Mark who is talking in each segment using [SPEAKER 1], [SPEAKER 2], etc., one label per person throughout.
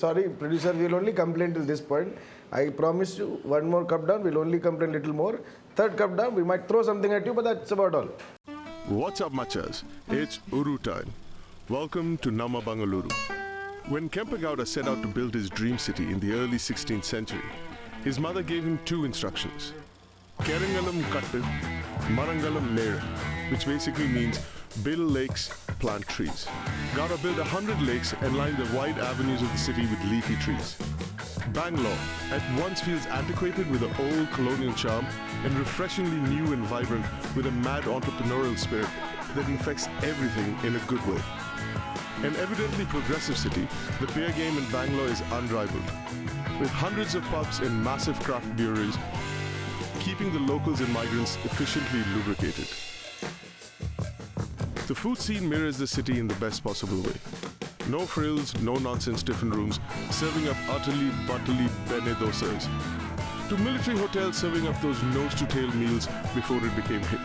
[SPEAKER 1] Sorry, producer, we'll only complain till this point. I promise you, one more cup down, we'll only complain little more. Third cup down, we might throw something at you, but that's about all.
[SPEAKER 2] What's up, machas? It's Uru time. Welcome to Nama Bangalore. When Kempegowda set out to build his dream city in the early 16th century, his mother gave him two instructions. Keringalam Kattu, Marangalam Nera, which basically means build lakes, plant trees. Gotta build 100 lakes and line the wide avenues of the city with leafy trees. Bangalore at once feels antiquated with an old colonial charm and refreshingly new and vibrant with a mad entrepreneurial spirit that infects everything in a good way. An evidently progressive city, the beer game in Bangalore is unrivaled, with hundreds of pubs and massive craft breweries, keeping the locals and migrants efficiently lubricated. The food scene mirrors the city in the best possible way. No frills, no nonsense tiffin rooms, serving up utterly butterly bene dosas, to military hotels serving up those nose-to-tail meals before it became hip.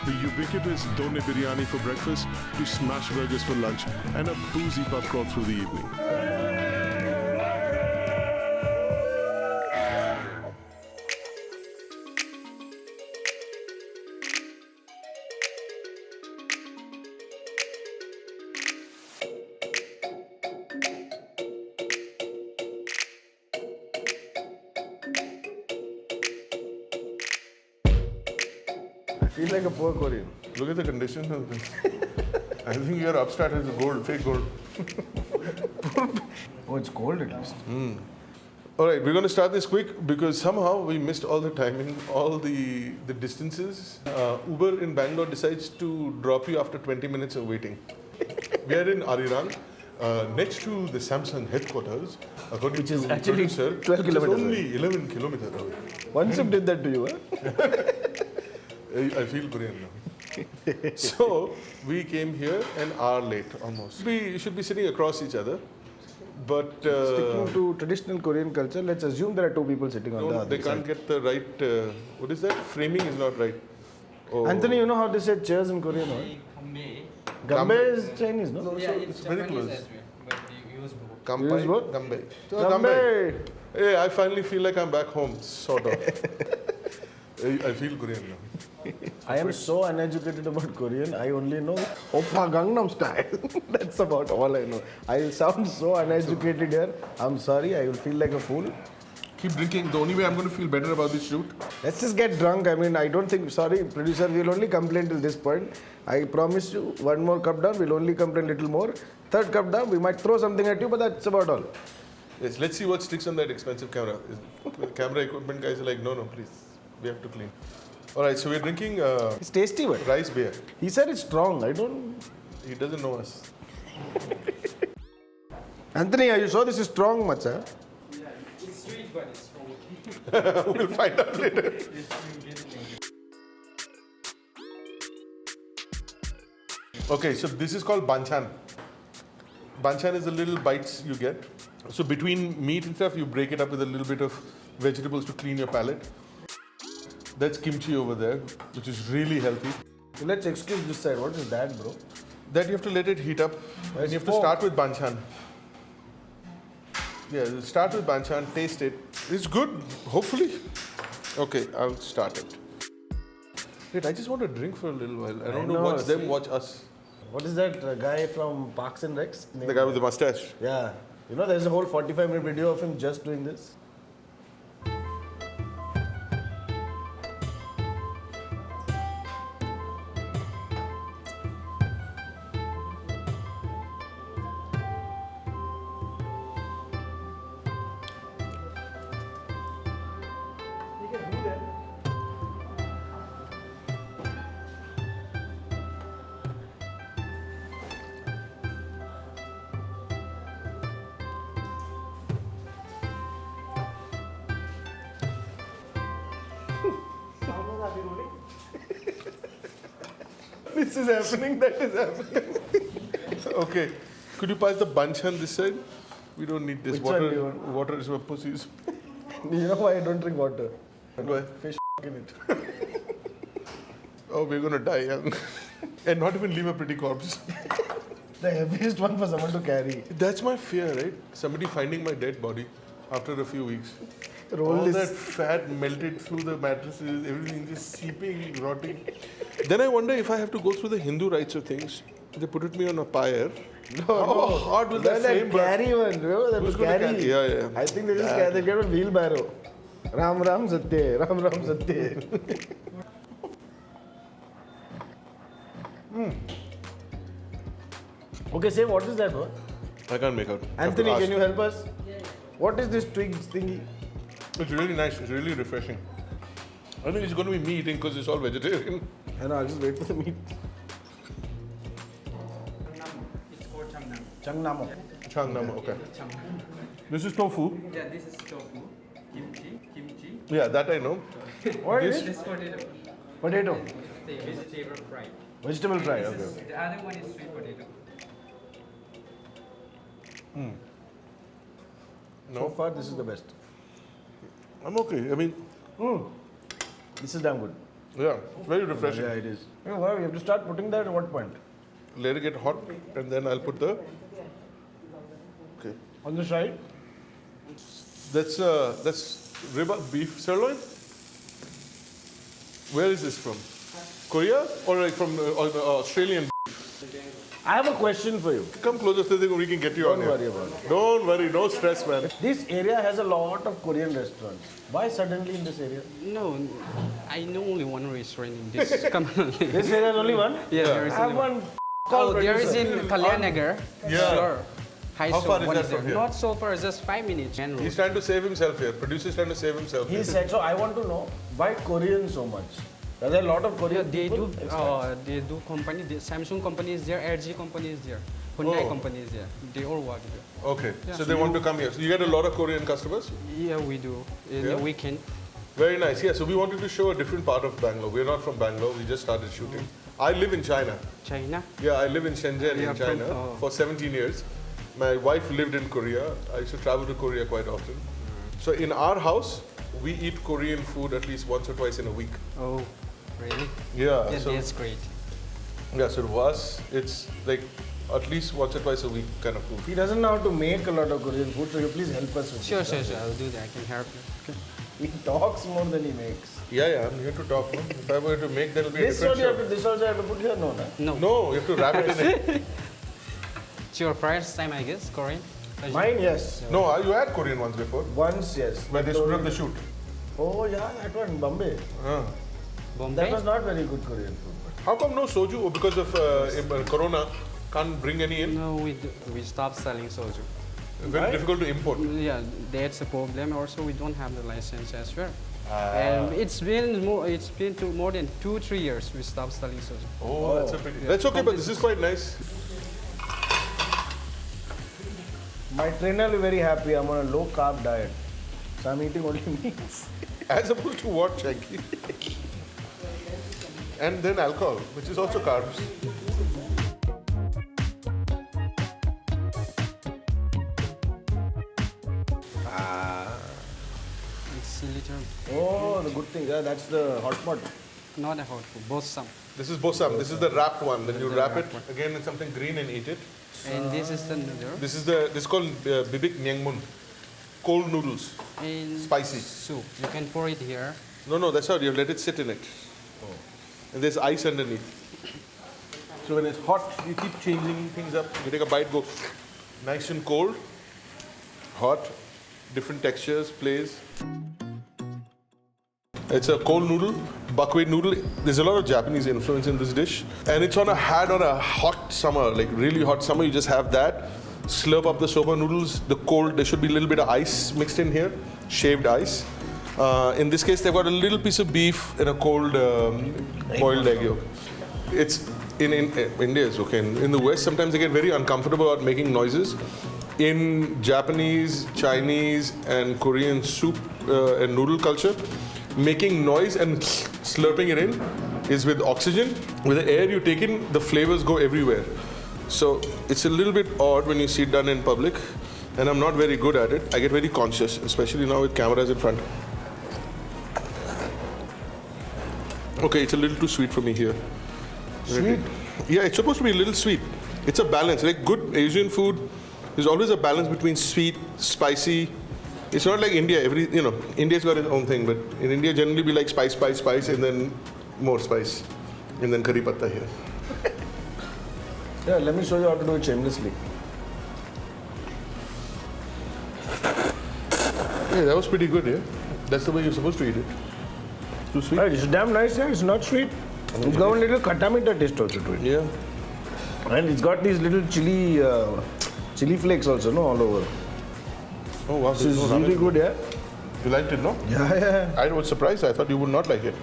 [SPEAKER 2] The ubiquitous done biryani for breakfast, to smash burgers for lunch, and a boozy pub crawl through the evening.
[SPEAKER 1] I feel like a poor Korean.
[SPEAKER 3] Look at the condition of this. I think your upstart is gold, fake gold.
[SPEAKER 1] Oh, it's cold at least.
[SPEAKER 3] All right, we're going to start this quick because somehow we missed all the timing, all the distances. Uber in Bangalore decides to drop you after 20 minutes of waiting. We are in Arirang, next to the Samsung headquarters, according
[SPEAKER 1] Which is
[SPEAKER 3] to
[SPEAKER 1] actually
[SPEAKER 3] producer,
[SPEAKER 1] 12
[SPEAKER 3] which is
[SPEAKER 1] kilometers
[SPEAKER 3] only 11 kilometers away.
[SPEAKER 1] Once it did that to you, huh?
[SPEAKER 3] I feel Korean now. So we came here an hour late almost. We should be sitting across each other, but
[SPEAKER 1] Sticking to traditional Korean culture, let's assume there are two people sitting on the
[SPEAKER 3] no,
[SPEAKER 1] other
[SPEAKER 3] they can't
[SPEAKER 1] side.
[SPEAKER 3] get the right. What is that? Framing is not right. Oh.
[SPEAKER 1] Anthony, you know how they say chairs in Korean, right? Gambe is Chinese, no?
[SPEAKER 3] No,
[SPEAKER 4] Yeah,
[SPEAKER 3] so
[SPEAKER 4] it's
[SPEAKER 3] it's very
[SPEAKER 4] Japanese
[SPEAKER 3] close.
[SPEAKER 4] as well, but they use both.
[SPEAKER 3] Kampai,
[SPEAKER 1] You use what?
[SPEAKER 3] Gambe. So
[SPEAKER 1] Gambe!
[SPEAKER 3] Hey, I finally feel like I'm back home, sort of. I feel Korean now.
[SPEAKER 1] I am so uneducated about Korean, I only know Oppa Gangnam Style. That's about all I know. I sound so uneducated here. I'm sorry, I will feel like a fool.
[SPEAKER 3] Keep drinking. The only way I'm going to feel better about this shoot.
[SPEAKER 1] Let's just get drunk. I mean, I don't think, sorry, producer, we'll only complain till this point. I promise you, one more cup down, we'll only complain little more. Third cup down, we might throw something at you, but that's about all.
[SPEAKER 3] Yes, let's see what sticks on that expensive camera. The camera equipment guys are like, no, please, we have to clean. All right, so we're drinking
[SPEAKER 1] It's tasty, but
[SPEAKER 3] rice beer.
[SPEAKER 1] he said it's strong. I don't.
[SPEAKER 3] He doesn't know us.
[SPEAKER 1] Anthony, are you sure this is strong, macha?
[SPEAKER 4] Yeah, it's sweet, but it's okay.
[SPEAKER 3] We'll find out later. Okay, so this is called Banchan. Banchan is the little bites you get. So between meat and stuff, you break it up with a little bit of vegetables to clean your palate. That's kimchi over there, which is really healthy.
[SPEAKER 1] So let's excuse this side. What is that, bro?
[SPEAKER 3] That you have to let it heat up. And you have to start with Banchan. Yeah, start with Banchan, taste it. It's good, hopefully. Okay, I'll start it. Wait, I just want to drink for a little while. I don't know, watch them, watch us.
[SPEAKER 1] What is that guy from Parks and Recs?
[SPEAKER 3] The guy with the mustache.
[SPEAKER 1] Yeah. You know, there's a whole 45-minute video of him just doing this. This is happening, that is happening.
[SPEAKER 3] Okay, could you pass the Banchan this side? We don't need this.
[SPEAKER 1] Which one do you
[SPEAKER 3] Water,
[SPEAKER 1] want?
[SPEAKER 3] water is for pussies.
[SPEAKER 1] You know why I don't drink water?
[SPEAKER 3] Why?
[SPEAKER 1] Fish in it.
[SPEAKER 3] Oh, we're gonna die young. And not even leave a pretty corpse.
[SPEAKER 1] The heaviest one for someone to carry.
[SPEAKER 3] That's my fear, right? Somebody finding my dead body after a few weeks.
[SPEAKER 1] Roll
[SPEAKER 3] All
[SPEAKER 1] this.
[SPEAKER 3] that fat melted through the mattresses, everything just seeping, rotting. Then I wonder if I have to go through the Hindu rites of things. They put me on a pyre. How hard will that flame burn?
[SPEAKER 1] Carry one, remember that
[SPEAKER 3] Who's
[SPEAKER 1] was
[SPEAKER 3] gonna
[SPEAKER 1] carry.
[SPEAKER 3] carry? Yeah.
[SPEAKER 1] I think they just carry, they get a wheelbarrow. Ram Ram Satya, Ram Ram Satya. Okay, say what is that one?
[SPEAKER 3] I can't make out.
[SPEAKER 1] Anthony,
[SPEAKER 3] Have to
[SPEAKER 1] can you help us? What is this twigs thingy?
[SPEAKER 3] ask. It's really nice. It's really refreshing. I think it's going to be me eating because it's all vegetarian.
[SPEAKER 1] I know, I'll just wait for the meat.
[SPEAKER 4] It's called Changnam.
[SPEAKER 1] Changnamo.
[SPEAKER 3] Changnam, okay.
[SPEAKER 4] Changnam.
[SPEAKER 3] This is tofu.
[SPEAKER 4] Yeah, this is tofu. Kimchi.
[SPEAKER 3] Yeah, that I know.
[SPEAKER 1] What is
[SPEAKER 4] This potato.
[SPEAKER 1] Potato.
[SPEAKER 4] The vegetable fry.
[SPEAKER 1] Vegetable fry,
[SPEAKER 4] This
[SPEAKER 1] okay.
[SPEAKER 4] is, the other one is sweet potato.
[SPEAKER 1] So far, this is the best.
[SPEAKER 3] I'm okay. I mean,
[SPEAKER 1] This is damn good.
[SPEAKER 3] yeah, very refreshing.
[SPEAKER 1] Yeah, it is. Oh, wow, you have to start putting that at what point?
[SPEAKER 3] Let it get hot and then I'll put the. Okay.
[SPEAKER 1] On the side?
[SPEAKER 3] That's rib beef sirloin. Where is this from? Korea or like from Australian?
[SPEAKER 1] I have a question for you.
[SPEAKER 3] Come closer so that we can get you on
[SPEAKER 1] Don't
[SPEAKER 3] here.
[SPEAKER 1] worry about it.
[SPEAKER 3] Don't worry, no stress, man.
[SPEAKER 1] This area has a lot of Korean restaurants. Why suddenly in this area?
[SPEAKER 5] No, I know only one restaurant in this community.
[SPEAKER 1] This area has only one?
[SPEAKER 5] Yeah, there is
[SPEAKER 1] I have
[SPEAKER 5] only one.
[SPEAKER 1] one call
[SPEAKER 5] There is
[SPEAKER 1] producer.
[SPEAKER 5] in Kalyanagar.
[SPEAKER 3] Yeah.
[SPEAKER 5] Sure. High
[SPEAKER 3] How far is
[SPEAKER 5] one
[SPEAKER 3] that from
[SPEAKER 5] there.
[SPEAKER 3] here?
[SPEAKER 5] Not so far, just 5 minutes. Main road.
[SPEAKER 3] He's trying to save himself here. Producer's trying to save himself.
[SPEAKER 1] He
[SPEAKER 3] here.
[SPEAKER 1] said, so I want to know why Korean so much? Are there a lot of Korean
[SPEAKER 5] They
[SPEAKER 1] people?
[SPEAKER 5] do company. The Samsung company is there, LG company is there, Hyundai
[SPEAKER 3] Oh.
[SPEAKER 5] company is there. They all work there.
[SPEAKER 3] Okay,
[SPEAKER 5] Yeah.
[SPEAKER 3] so they want to come here. So you get a lot of Korean customers?
[SPEAKER 5] Yeah, we do. In
[SPEAKER 3] Yeah?
[SPEAKER 5] the weekend.
[SPEAKER 3] Very nice. Yeah, so we wanted to show a different part of Bangalore. We're not from Bangalore. We just started shooting. I live in China.
[SPEAKER 5] China.
[SPEAKER 3] Yeah, I live in Shenzhen
[SPEAKER 5] Yeah,
[SPEAKER 3] in China
[SPEAKER 5] from-
[SPEAKER 3] for 17 years. My wife lived in Korea. I used to travel to Korea quite often. So in our house, we eat Korean food at least once or twice in a week.
[SPEAKER 5] Oh, really?
[SPEAKER 3] Yeah.
[SPEAKER 5] Yeah,
[SPEAKER 3] so
[SPEAKER 5] that's great.
[SPEAKER 3] yeah, so to us, it's like at least once or twice a week kind of food.
[SPEAKER 1] He doesn't know how to make a lot of Korean food, so you please help us with
[SPEAKER 5] Sure,
[SPEAKER 1] this.
[SPEAKER 5] sure, sure. I'll do that. I can help you.
[SPEAKER 1] He talks more than he makes.
[SPEAKER 3] Yeah, I'm here to talk. No? If I were to make, that'll be a
[SPEAKER 1] This
[SPEAKER 3] different
[SPEAKER 1] one you have
[SPEAKER 3] show.
[SPEAKER 1] to, this also you have to put here, no, na?
[SPEAKER 5] No.
[SPEAKER 3] No, you have to wrap it in it.
[SPEAKER 5] It's your first time, I guess, Korean?
[SPEAKER 1] Mine, yes.
[SPEAKER 3] No, you had Korean ones before.
[SPEAKER 1] Once, yes.
[SPEAKER 3] Where they screwed up the shoot.
[SPEAKER 1] Oh, yeah, that one, Bombay.
[SPEAKER 5] Bombay?
[SPEAKER 1] That was not very good Korean food.
[SPEAKER 3] How come no soju? Oh, because of Corona, can't bring any in?
[SPEAKER 5] No, we stopped selling soju.
[SPEAKER 3] Very difficult to import.
[SPEAKER 5] Yeah, that's a problem. Also, we don't have the license as well. And it's been more than 2-3 years we stopped selling soju.
[SPEAKER 3] Oh, that's a pity. That's okay, but this is quite nice.
[SPEAKER 1] My trainer will be very happy. I'm on a low carb diet. So I'm eating only meats.
[SPEAKER 3] As opposed to what, Shanky? And then alcohol, which is also carbs.
[SPEAKER 5] It's a little,
[SPEAKER 1] Oh, the good thing. Yeah, that's the hot pot.
[SPEAKER 5] not a hot food, bossam.
[SPEAKER 3] This is bosam. This is the wrapped one. Then you
[SPEAKER 5] The
[SPEAKER 3] wrap it
[SPEAKER 5] wrapped one.
[SPEAKER 3] again in something green and eat it.
[SPEAKER 5] And this is the noodle.
[SPEAKER 3] This is called bibik nyangmun. Cold noodles.
[SPEAKER 5] And
[SPEAKER 3] Spicy.
[SPEAKER 5] soup. You can pour it here.
[SPEAKER 3] No, that's how you let it sit in it. And there's ice underneath. So when it's hot, you keep changing things up. You take a bite, go nice and cold, hot, different textures, plays. It's a cold noodle, buckwheat noodle. There's a lot of Japanese influence in this dish. And it's on a hot summer, like really hot summer. You just have that, slurp up the soba noodles, the cold, there should be a little bit of ice mixed in here, shaved ice. In this case, they've got a little piece of beef and a cold boiled egg yolk. It's in India, it's okay. In the West, sometimes they get very uncomfortable about making noises. In Japanese, Chinese, and Korean soup and noodle culture, making noise and slurping it in is with oxygen. With the air you take in, the flavors go everywhere. So it's a little bit odd when you see it done in public, and I'm not very good at it. I get very conscious, especially now with cameras in front. Okay, it's a little too sweet for me here.
[SPEAKER 1] Sweet?
[SPEAKER 3] Yeah, it's supposed to be a little sweet. It's a balance. Like good Asian food, there's always a balance between sweet, spicy. It's not like India. India's got its own thing, but in India generally we like spice, spice, spice, and then more spice, and then curry patta here.
[SPEAKER 1] Yeah, let me show you how to do it shamelessly.
[SPEAKER 3] Yeah, that was pretty good, yeah? That's the way you're supposed to eat it. Too sweet?
[SPEAKER 1] Right, it's damn nice, yeah. It's not sweet. It's got a little khatamita taste also to it.
[SPEAKER 3] Yeah.
[SPEAKER 1] And it's got these little chili flakes also, no, all over.
[SPEAKER 3] Oh, wow.
[SPEAKER 1] This is really good, yeah?
[SPEAKER 3] You liked it, no?
[SPEAKER 1] Yeah.
[SPEAKER 3] I was surprised. I thought you would not like it.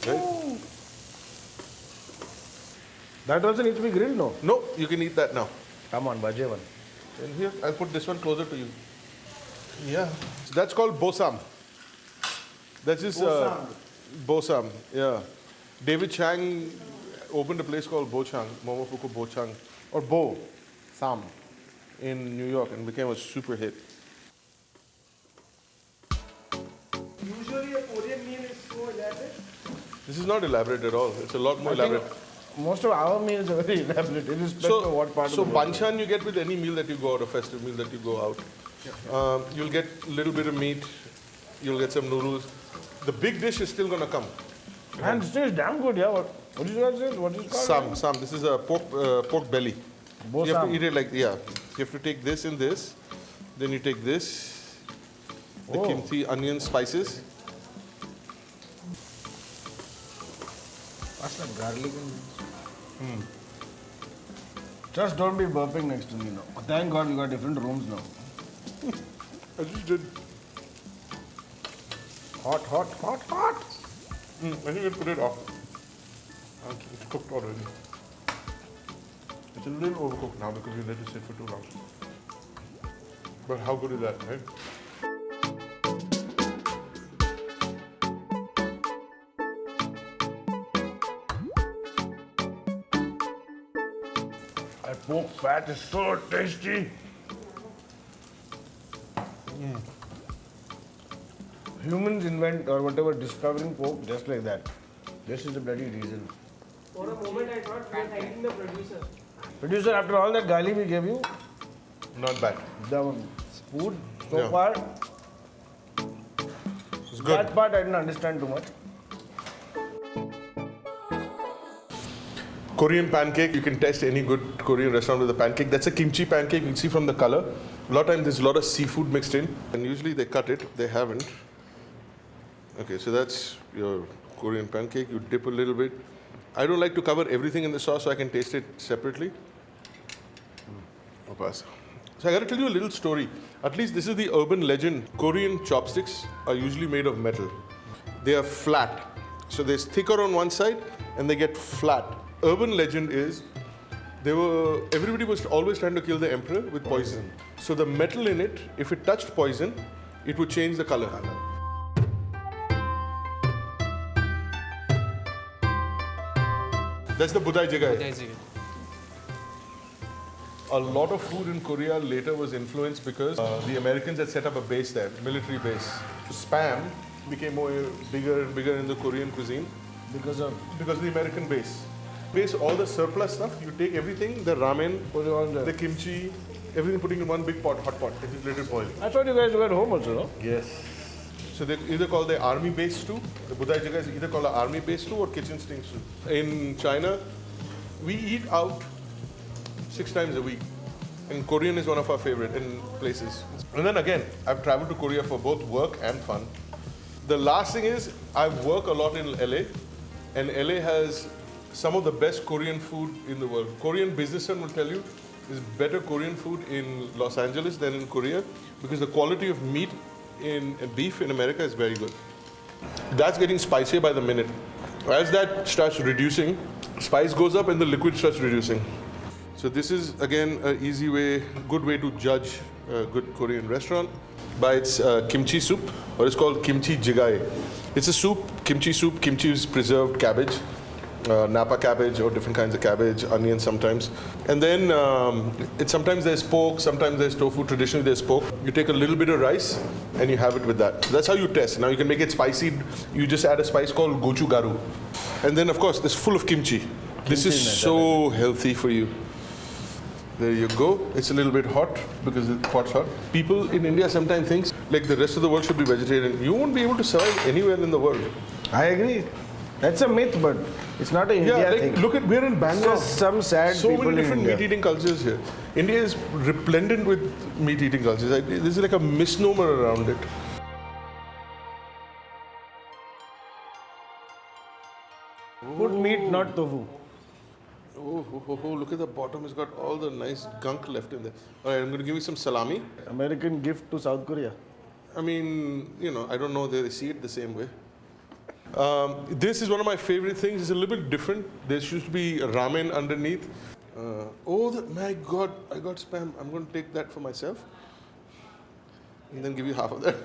[SPEAKER 3] Right?
[SPEAKER 1] That also needs to be grilled, no?
[SPEAKER 3] No, you can eat that now.
[SPEAKER 1] Come on, Bajay one.
[SPEAKER 3] And here, I'll put this one closer to you. Yeah. So that's called Bosam. That's just Bosam, yeah. David Chang opened a place called Bochang, Momofuku Bochang, or Bo Sam in New York and became a super hit.
[SPEAKER 1] Usually a Korean meal is so elaborate.
[SPEAKER 3] This is not elaborate at all. It's a lot more elaborate.
[SPEAKER 1] Most of our meals are very elaborate, irrespective of what part of the world.
[SPEAKER 3] Banchan you get with any meal that you go out, a festive meal that you go out. You'll get a little bit of meat, you'll get some noodles. The big dish is still going to come.
[SPEAKER 1] And still it's damn good, yeah. What is it? What is it called?
[SPEAKER 3] Sam. This is a pork belly. You have to eat it like, yeah. You have to take this and this. Then you take this, the kimchi, onion, spices.
[SPEAKER 1] What's that garlic? Just don't be burping next to me now. Thank God we got different rooms now.
[SPEAKER 3] I just did.
[SPEAKER 1] Hot.
[SPEAKER 3] I think we'll put it off. It's cooked already. It's a little overcooked now because we let it sit for too long. But how good is that, right?
[SPEAKER 1] That pork fat is so tasty. Humans invent or whatever discovering pork just like that. This is the bloody reason.
[SPEAKER 4] For a moment I thought we were thanking the producer.
[SPEAKER 1] Producer, after all that gali we gave you,
[SPEAKER 3] Not bad.
[SPEAKER 1] the food so far,
[SPEAKER 3] It's good.
[SPEAKER 1] that part I didn't understand too much.
[SPEAKER 3] Korean pancake, you can test any good Korean restaurant with a pancake. That's a kimchi pancake, you can see from the color. A lot of times there's a lot of seafood mixed in. And usually they cut it, they haven't. Okay, so that's your Korean pancake. You dip a little bit. I don't like to cover everything in the sauce so I can taste it separately. I'll pass. So I got to tell you a little story. At least this is the urban legend. Korean chopsticks are usually made of metal. They are flat. So they're thicker on one side and they get flat. Urban legend is everybody was always trying to kill the emperor with poison. So the metal in it, if it touched poison, it would change the color. That's the budai jagai. A lot of food in Korea later was influenced because the Americans had set up a base there, military base. Spam became bigger and bigger in the Korean cuisine because of the American base. All the surplus stuff, you take everything, the ramen, the kimchi, everything putting in one big pot, hot pot, and just let it boil.
[SPEAKER 1] I thought you guys were at home also, no?
[SPEAKER 3] Yes. So they either call the army base stew, the budai jagai is either called the army base stew or kitchen sink stew. In China, we eat out 6 times a week. And Korean is one of our favorite places. And then again, I've traveled to Korea for both work and fun. The last thing is, I work a lot in LA, and LA has some of the best Korean food in the world. Korean businessmen will tell you there's better Korean food in Los Angeles than in Korea because the quality of meat in beef in America is very good. That's getting spicier by the minute. As that starts reducing, spice goes up and the liquid starts reducing. So this is again an easy way, good way to judge a good Korean restaurant by its kimchi soup, or it's called kimchi jjigae. It's a soup, kimchi soup. Kimchi is preserved cabbage. Napa cabbage or different kinds of cabbage, onions sometimes. And then sometimes there's pork, sometimes there's tofu. Traditionally there's pork. You take a little bit of rice and you have it with that. So that's how you test. Now you can make it spicy. You just add a spice called gochugaru. And then of course this full of kimchi. This is so healthy for you. There you go. It's a little bit hot because the pot's hot. People in India sometimes think like the rest of the world should be vegetarian. You won't be able to survive anywhere in the world.
[SPEAKER 1] I agree. That's a myth, but it's not an India
[SPEAKER 3] like,
[SPEAKER 1] thing.
[SPEAKER 3] look at, we're in Bangalore.
[SPEAKER 1] Just some sad
[SPEAKER 3] so
[SPEAKER 1] people
[SPEAKER 3] many different
[SPEAKER 1] in India.
[SPEAKER 3] meat-eating cultures here. India is resplendent with meat-eating cultures. There's like a misnomer around it.
[SPEAKER 1] Put meat, not tofu.
[SPEAKER 3] Oh, look at the bottom. It's got all the nice gunk left in there. All right, I'm going to give you some salami.
[SPEAKER 1] American gift to South Korea.
[SPEAKER 3] I mean, I don't know they see it the same way. This is one of my favorite things. It's a little bit different. There used to be ramen underneath. My God, I got spam. I'm going to take that for myself and then give you half of that.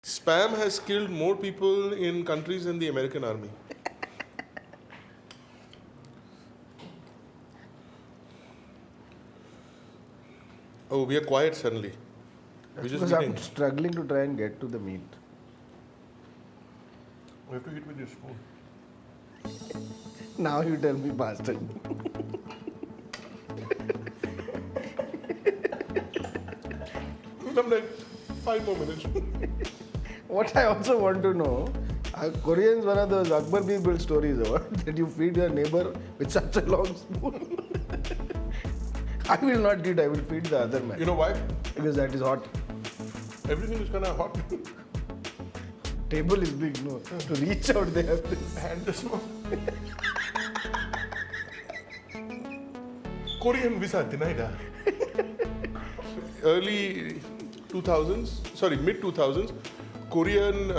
[SPEAKER 3] Spam has killed more people in countries than the American army. Oh, we are quiet suddenly. We're just
[SPEAKER 1] Because
[SPEAKER 3] eating.
[SPEAKER 1] I'm struggling to try and get to the meat.
[SPEAKER 3] You have to eat with your spoon.
[SPEAKER 1] Now you tell me, bastard.
[SPEAKER 3] I'm like, 5 more minutes.
[SPEAKER 1] What I also want to know, Koreans, one of those Akbar Beef built stories about that you feed your neighbor with such a long spoon. I will not eat, I will feed the other man.
[SPEAKER 3] You know why?
[SPEAKER 1] Because that is hot.
[SPEAKER 3] Everything is kind of hot.
[SPEAKER 1] Table is big, no. To reach out, they have this.
[SPEAKER 3] And the smoke. Korean visa denied. Early 2000s, sorry, mid 2000s, Korean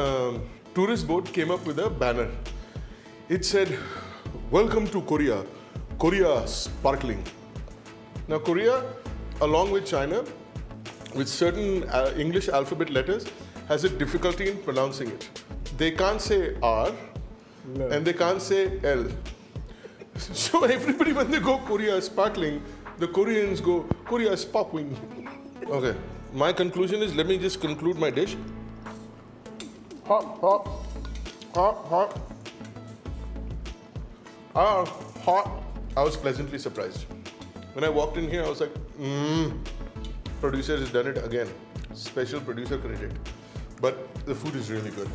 [SPEAKER 3] tourist boat came up with a banner. It said, "Welcome to Korea, Korea sparkling." Now Korea, along with China, with certain English alphabet letters, has a difficulty in pronouncing it. They can't say R and they can't say L. So everybody, when they go Korea sparkling, the Koreans go Korea sparkling. Okay, my conclusion is, let me just conclude my dish. Hot, hot, hot, hot. Hot. I was pleasantly surprised. When I walked in here, I was like, producer has done it again. Special producer credit. But the food is really good.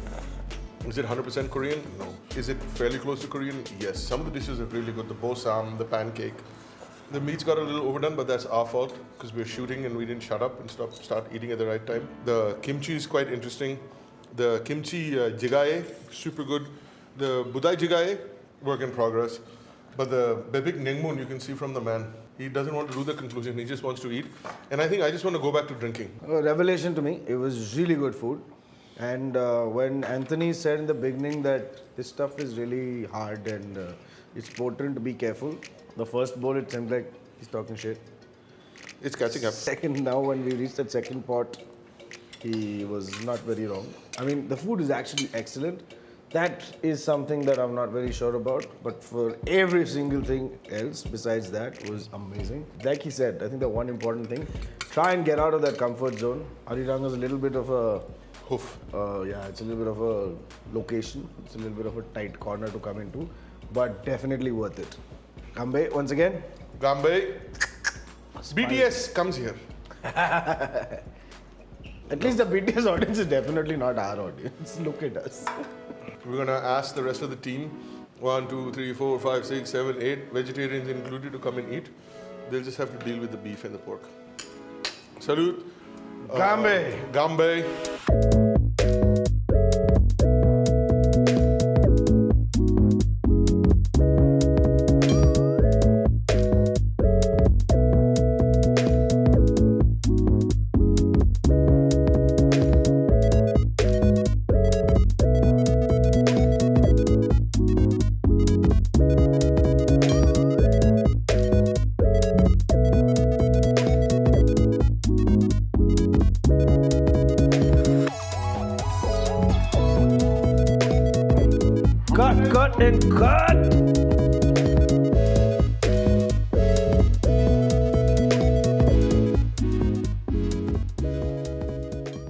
[SPEAKER 3] Is it 100% Korean? No. Is it fairly close to Korean? Yes. Some of the dishes are really good. The bosam, the pancake. The meat's got a little overdone, but that's our fault because we're shooting and we didn't shut up and start eating at the right time. The kimchi is quite interesting. The kimchi jigae, super good. The budai jigae, work in progress. But the bebek nengmun, you can see from the man. He doesn't want to do the conclusion. He just wants to eat. And I think I just want to go back to drinking.
[SPEAKER 1] A revelation to me. It was really good food. And when Anthony said in the beginning that this stuff is really hard and it's potent to be careful, the first bowl it seemed like he's talking shit.
[SPEAKER 3] It's catching up.
[SPEAKER 1] Second, now when we reached that second pot, he was not very wrong. I mean, the food is actually excellent. That is something that I'm not very sure about, but for every single thing else besides that was amazing. Like he said, I think the one important thing, try and get out of that comfort zone. Arirang is a little bit of a
[SPEAKER 3] Hoof.
[SPEAKER 1] it's a little bit of a location. It's a little bit of a tight corner to come into, but definitely worth it. Kambe, once again.
[SPEAKER 3] Gambe. BTS comes here.
[SPEAKER 1] At least the BTS audience is definitely not our audience. Look at us.
[SPEAKER 3] We're going to ask the rest of the team, 1, 2, 3, 4, 5, 6, 7, 8, vegetarians included, to come and eat. They'll just have to deal with the beef and the pork. Salute.
[SPEAKER 1] Gambe.
[SPEAKER 3] Gambe.
[SPEAKER 1] Cut and cut.